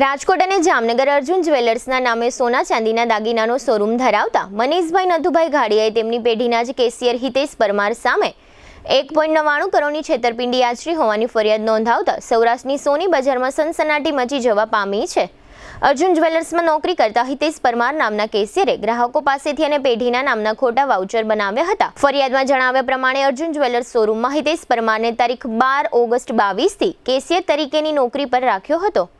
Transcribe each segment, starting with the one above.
રાજકોટ અને જામનગર અર્જુન જ્વેલર્સના નામે સોના ચાંદીના દાગીનાનો શોરૂમ ધરાવતા મનીષભાઈ નથુભાઈ ઘાડિયાએ તેમની પેઢીના જ કેશિયર હિતેશ પરમાર સામે 1.99 કરોડની છેતરપિંડી આચરી હોવાની ફરિયાદ નોંધાવતા સૌરાષ્ટ્રની સોની બજારમાં સનસનાટી મચી જવા પામી છે। અર્જુન જ્વેલર્સમાં નોકરી કરતા હિતેશ પરમાર નામના કેશિયરે ગ્રાહકો પાસેથી અને પેઢીના નામના ખોટા વાઉચર બનાવ્યા હતા। ફરિયાદમાં જણાવ્યા પ્રમાણે અર્જુન જ્વેલર્સ શોરૂમમાં હિતેશ પરમારને તારીખ 12 ઓગસ્ટ 22થી કેશિયર તરીકેની નોકરી પર રાખ્યો હતો।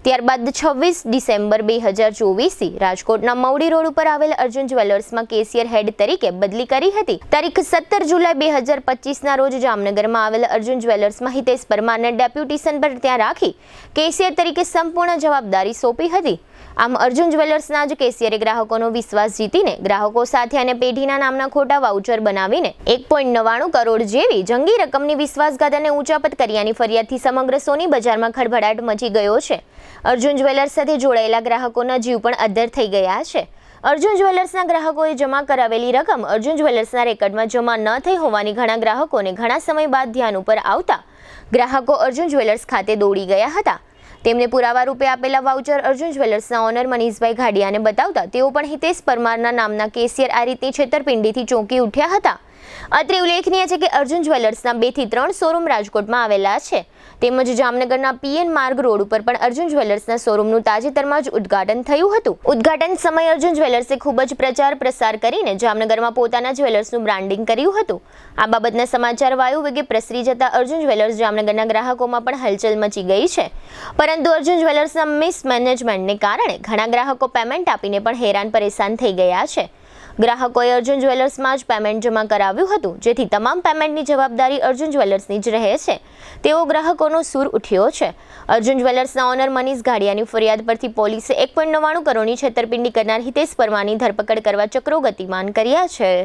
ત્યારબાદ 26 ડિસેમ્બર 2024થી રાજકોટના મવડી રોડ ઉપર આવેલ અર્જુન જ્વેલર્સમાં કેશિયર હેડ તરીકે બદલી કરી હતી। તારીખ 17 જુલાઈ 2025ના રોજ જામનગરમાં આવેલ અર્જુન જ્વેલર્સમાં હિતેશ પરમારને ડેપ્યુટેશન પર ત્યાં રાખી કેશિયર તરીકે સંપૂર્ણ જવાબદારી સોંપી હતી। આમ અર્જુન જ્વેલર્સના જ કેશિયરે ગ્રાહકોનો વિશ્વાસ જીતીને ગ્રાહકો સાથે અને પેઢીના નામના ખોટા વાઉચર બનાવીને 1.99 કરોડ જેવી જંગી રકમની વિશ્વાસઘાત અને ઉચાપત કર્યાની ફરિયાદથી સમગ્ર સોની બજારમાં ખળભળાટ મચી ગયો છે। અર્જુન જ્વેલર્સ સાથે જોડાયેલા ગ્રાહકોના જીવ પણ અદ્ધર થઈ ગયા છે। અર્જુન જ્વેલર્સના ગ્રાહકોએ જમા કરાવેલી રકમ અર્જુન જ્વેલર્સના રેકર્ડમાં જમા ન થઈ હોવાની ઘણા ગ્રાહકોને ઘણા સમય બાદ ધ્યાન ઉપર આવતા ગ્રાહકો અર્જુન જ્વેલર્સ ખાતે દોડી ગયા હતા। તેમને પુરાવા રૂપે આપેલા વાઉચર અર્જુન જ્વેલર્સના ઓનર મનીષભાઈ ઘાડિયાને બતાવતા તેઓ પણ હિતેશ પરમારના નામના કેશિયર આ રીતની છેતરપિંડીથી ચોંકી ઉઠ્યા હતા। અત્રે ઉલ્લેખનીય છે કે અર્જુન જ્વેલર્સના 2 થી 3 શોરૂમ રાજકોટમાં આવેલા છે, તેમજ જામનગરના પીએન માર્ગ રોડ ઉપર પણ અર્જુન જ્વેલર્સના શોરૂમનું તાજેતરમાં જ ઉદ્ઘાટન થયું હતું। ઉદ્ઘાટન સમયે અર્જુન જ્વેલર્સે ખૂબ જ પ્રચાર પ્રસાર કરીને જામનગરમાં પોતાના જ્વેલર્સનું બ્રાન્ડિંગ કર્યું હતું। આ બાબતના સમાચાર વાયુ વેગે પ્રસરી જતા અર્જુન જ્વેલર્સ જામનગરના ગ્રાહકોમાં પણ હલચલ મચી ગઈ છે, પરંતુ અર્જુન જ્વેલર્સના મિસમેનેજમેન્ટને કારણે ઘણા ગ્રાહકો પેમેન્ટ આપીને પણ હેરાન પરેશાન થઈ ગયા છે। ગ્રાહકોએ અર્જુન જ્વેલર્સમાં જ પેમેન્ટ જમા કરાવ્યું હતું, જેથી તમામ પેમેન્ટની જવાબદારી અર્જુન જ્વેલર્સની જ રહે છે તેવો ગ્રાહકોનો સૂર ઉઠ્યો છે। અર્જુન જ્વેલર્સના ઓનર મનીષ ઘાડિયાની ફરિયાદ પરથી પોલીસે 1.99 કરોડની છેતરપિંડી કરનાર હિતેશ પરમારની ધરપકડ કરવા ચક્રો ગતિમાન કર્યા છે।